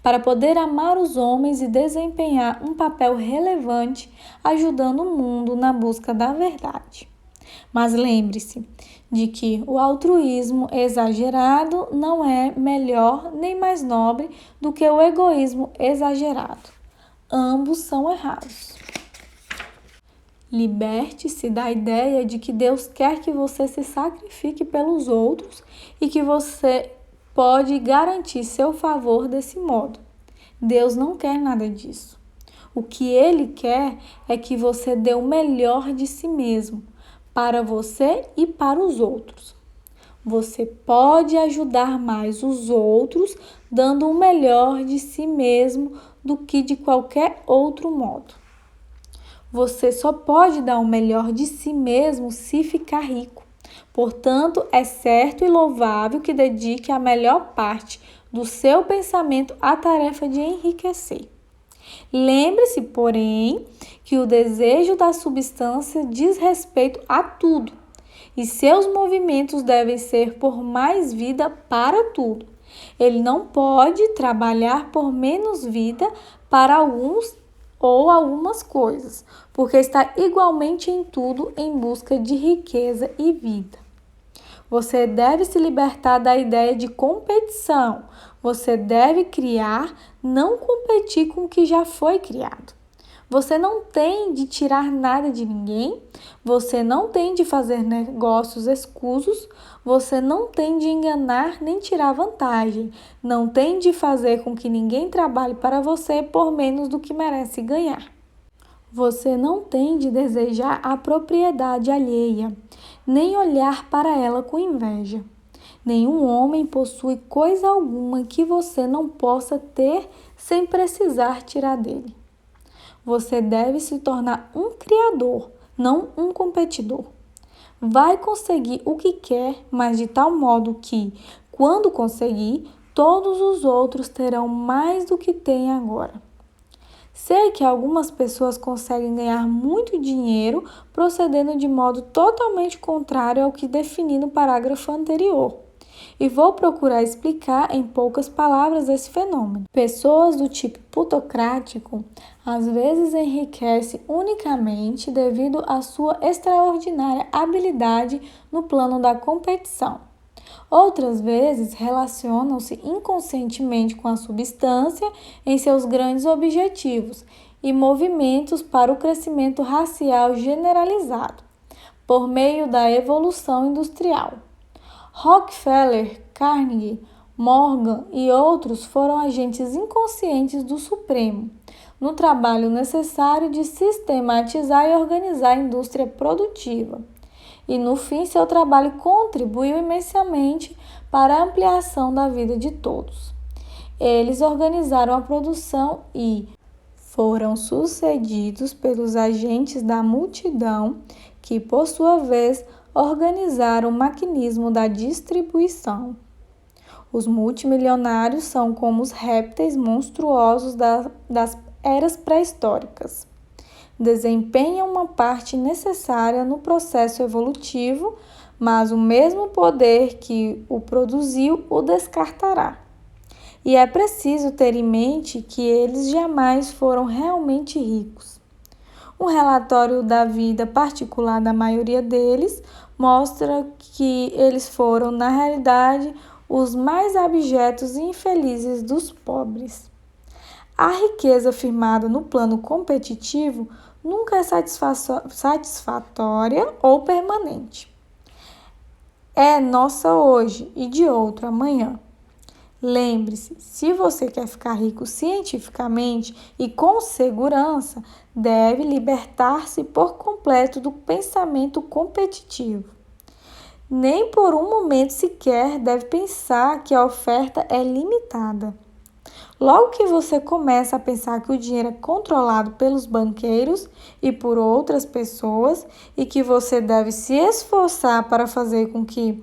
para poder amar os homens e desempenhar um papel relevante ajudando o mundo na busca da verdade. Mas lembre-se de que o altruísmo exagerado não é melhor nem mais nobre do que o egoísmo exagerado. Ambos são errados. Liberte-se da ideia de que Deus quer que você se sacrifique pelos outros e que você pode garantir seu favor desse modo. Deus não quer nada disso. O que Ele quer é que você dê o melhor de si mesmo, para você e para os outros. Você pode ajudar mais os outros dando o melhor de si mesmo do que de qualquer outro modo. Você só pode dar o melhor de si mesmo se ficar rico. Portanto, é certo e louvável que dedique a melhor parte do seu pensamento à tarefa de enriquecer. Lembre-se, porém, que o desejo da substância diz respeito a tudo, e seus movimentos devem ser por mais vida para tudo. Ele não pode trabalhar por menos vida para alguns ou algumas coisas, porque está igualmente em tudo em busca de riqueza e vida. Você deve se libertar da ideia de competição. Você deve criar, não competir com o que já foi criado. Você não tem de tirar nada de ninguém. Você não tem de fazer negócios escusos. Você não tem de enganar nem tirar vantagem. Não tem de fazer com que ninguém trabalhe para você por menos do que merece ganhar. Você não tem de desejar a propriedade alheia, nem olhar para ela com inveja. Nenhum homem possui coisa alguma que você não possa ter sem precisar tirar dele. Você deve se tornar um criador, não um competidor. Vai conseguir o que quer, mas de tal modo que, quando conseguir, todos os outros terão mais do que tem agora. Sei que algumas pessoas conseguem ganhar muito dinheiro procedendo de modo totalmente contrário ao que defini no parágrafo anterior. E vou procurar explicar em poucas palavras esse fenômeno. Pessoas do tipo plutocrático às vezes enriquecem unicamente devido à sua extraordinária habilidade no plano da competição. Outras vezes relacionam-se inconscientemente com a substância em seus grandes objetivos e movimentos para o crescimento racial generalizado, por meio da evolução industrial. Rockefeller, Carnegie, Morgan e outros foram agentes inconscientes do Supremo, no trabalho necessário de sistematizar e organizar a indústria produtiva. E no fim, seu trabalho contribuiu imensamente para a ampliação da vida de todos. Eles organizaram a produção e foram sucedidos pelos agentes da multidão, que, por sua vez, organizaram o mecanismo da distribuição. Os multimilionários são como os répteis monstruosos das eras pré-históricas. Desempenham uma parte necessária no processo evolutivo, mas o mesmo poder que o produziu o descartará. E é preciso ter em mente que eles jamais foram realmente ricos. Um relatório da vida particular da maioria deles mostra que eles foram, na realidade, os mais abjetos e infelizes dos pobres. A riqueza firmada no plano competitivo nunca é satisfatória ou permanente. É nossa hoje e de outro amanhã. Lembre-se, se você quer ficar rico cientificamente e com segurança, deve libertar-se por completo do pensamento competitivo. Nem por um momento sequer deve pensar que a oferta é limitada. Logo que você começa a pensar que o dinheiro é controlado pelos banqueiros e por outras pessoas e que você deve se esforçar para fazer com que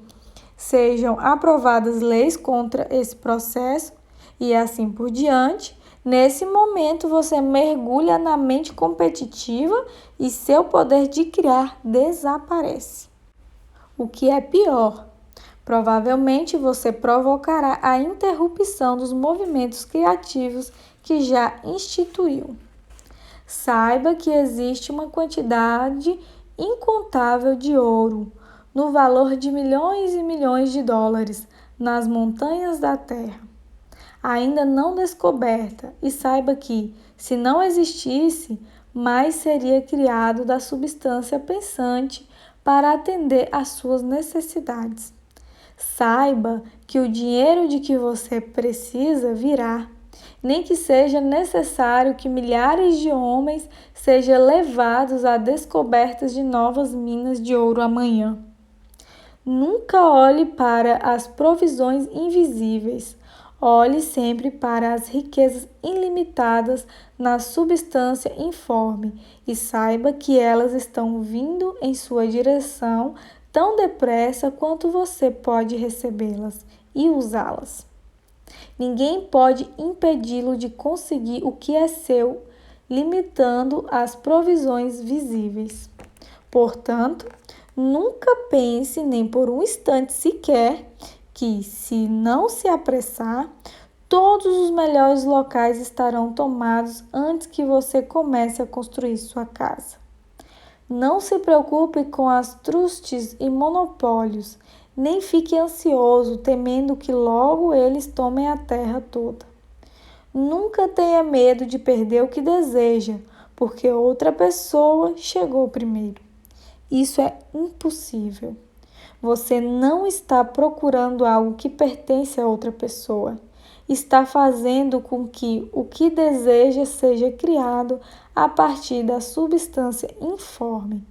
sejam aprovadas leis contra esse processo e assim por diante, nesse momento você mergulha na mente competitiva e seu poder de criar desaparece. O que é pior, provavelmente você provocará a interrupção dos movimentos criativos que já instituiu. Saiba que existe uma quantidade incontável de ouro, no valor de milhões e milhões de dólares, nas montanhas da Terra, ainda não descoberta, e saiba que, se não existisse, mais seria criado da substância pensante para atender às suas necessidades. Saiba que o dinheiro de que você precisa virá, nem que seja necessário que milhares de homens sejam levados a descobertas de novas minas de ouro amanhã. Nunca olhe para as provisões invisíveis. Olhe sempre para as riquezas ilimitadas na substância informe e saiba que elas estão vindo em sua direção tão depressa quanto você pode recebê-las e usá-las. Ninguém pode impedi-lo de conseguir o que é seu, limitando as provisões visíveis. Portanto, nunca pense nem por um instante sequer que, se não se apressar, todos os melhores locais estarão tomados antes que você comece a construir sua casa. Não se preocupe com as trustes e monopólios, nem fique ansioso temendo que logo eles tomem a terra toda. Nunca tenha medo de perder o que deseja, porque outra pessoa chegou primeiro. Isso é impossível. Você não está procurando algo que pertence a outra pessoa. Está fazendo com que o que deseja seja criado a partir da substância informe.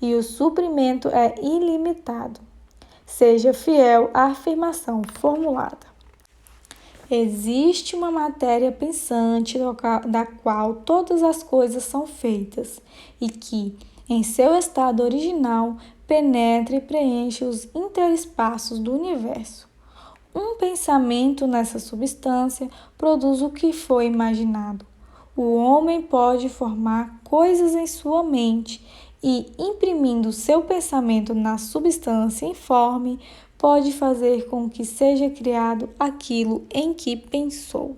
E o suprimento é ilimitado. Seja fiel à afirmação formulada. Existe uma matéria pensante da qual todas as coisas são feitas e que, em seu estado original, penetra e preenche os interespaços do universo. Um pensamento nessa substância produz o que foi imaginado. O homem pode formar coisas em sua mente e, imprimindo seu pensamento na substância informe, pode fazer com que seja criado aquilo em que pensou.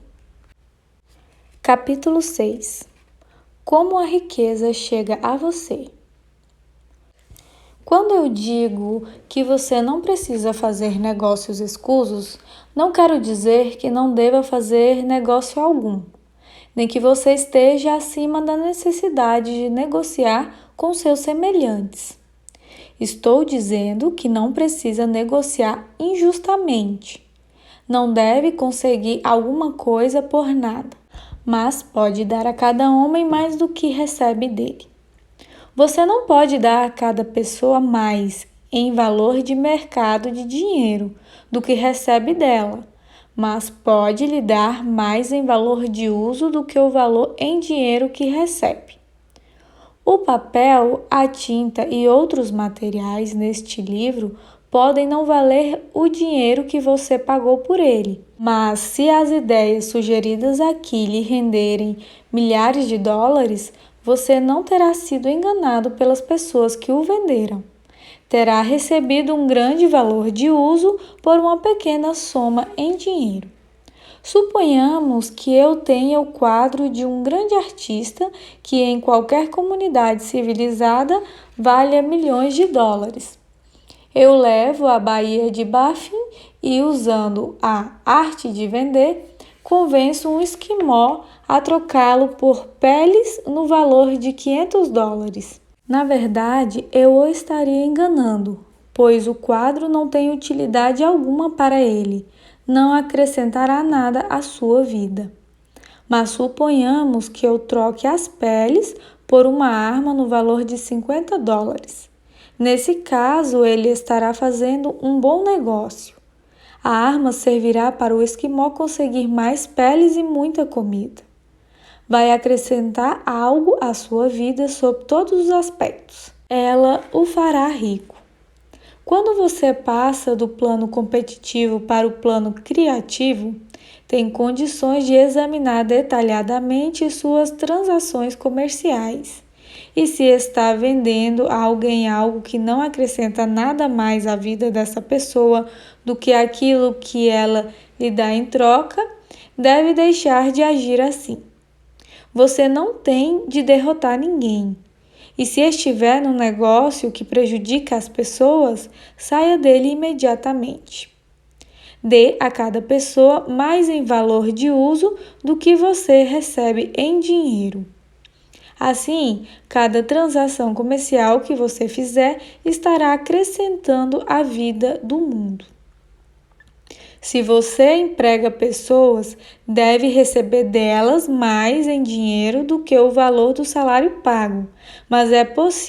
Capítulo 6. Como a riqueza chega a você? Quando eu digo que você não precisa fazer negócios escusos, não quero dizer que não deva fazer negócio algum, nem que você esteja acima da necessidade de negociar com seus semelhantes. Estou dizendo que não precisa negociar injustamente. Não deve conseguir alguma coisa por nada, mas pode dar a cada homem mais do que recebe dele. Você não pode dar a cada pessoa mais em valor de mercado de dinheiro do que recebe dela, mas pode lhe dar mais em valor de uso do que o valor em dinheiro que recebe. O papel, a tinta e outros materiais neste livro podem não valer o dinheiro que você pagou por ele, mas se as ideias sugeridas aqui lhe renderem milhares de dólares, você não terá sido enganado pelas pessoas que o venderam. Terá recebido um grande valor de uso por uma pequena soma em dinheiro. Suponhamos que eu tenha o quadro de um grande artista que em qualquer comunidade civilizada valha milhões de dólares. Eu levo à Baía de Baffin e, usando a arte de vender, convenço um esquimó a trocá-lo por peles no valor de 500 dólares. Na verdade, eu o estaria enganando, pois o quadro não tem utilidade alguma para ele, não acrescentará nada à sua vida. Mas suponhamos que eu troque as peles por uma arma no valor de 50 dólares. Nesse caso, ele estará fazendo um bom negócio. A arma servirá para o esquimó conseguir mais peles e muita comida. Vai acrescentar algo à sua vida sob todos os aspectos. Ela o fará rico. Quando você passa do plano competitivo para o plano criativo, tem condições de examinar detalhadamente suas transações comerciais. E se está vendendo a alguém algo que não acrescenta nada mais à vida dessa pessoa do que aquilo que ela lhe dá em troca, deve deixar de agir assim. Você não tem de derrotar ninguém. E se estiver num negócio que prejudica as pessoas, saia dele imediatamente. Dê a cada pessoa mais em valor de uso do que você recebe em dinheiro. Assim, cada transação comercial que você fizer estará acrescentando à vida do mundo. Se você emprega pessoas, deve receber delas mais em dinheiro do que o valor do salário pago, mas é possível